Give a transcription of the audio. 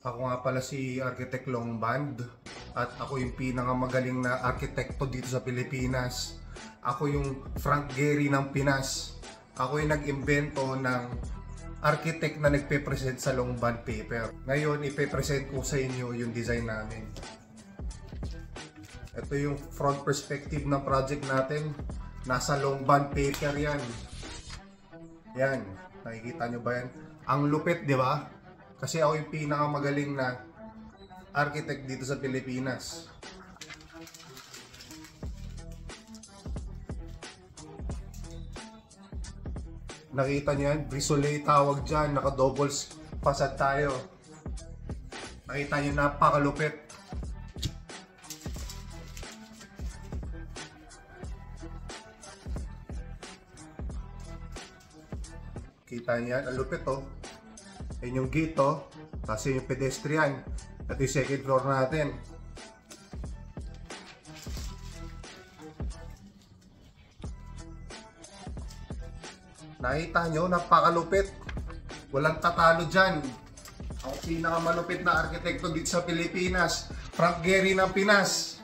Ako nga pala si Architect Longband at ako yung pinakamagaling na arkitekto dito sa Pilipinas. Ako yung Frank Gehry ng Pinas. Ako yung nag-imbento ng architect na nagpe-present sa Longband paper. Ngayon, ipe-present ko sa inyo yung design namin. Ito yung front perspective ng project natin. Nasa Longband paper yan. Yan, nakikita nyo ba yan? Ang lupit, di ba? Kasi ako yung pinakamagaling na architect dito sa Pilipinas. Nakita niyo yan? Brisole tawag dyan. Naka-double facade tayo. Nakita niyo, napakalupit. Kita niyo yan? Ang lupit oh. Yan yung gate oh. Kasi yung pedestrian. At yung second floor natin. Nakita nyo, napakalupit. Walang tatalo dyan. Ang pinakamalupit na arkitekto dito sa Pilipinas, Frank Gehry ng Pinas.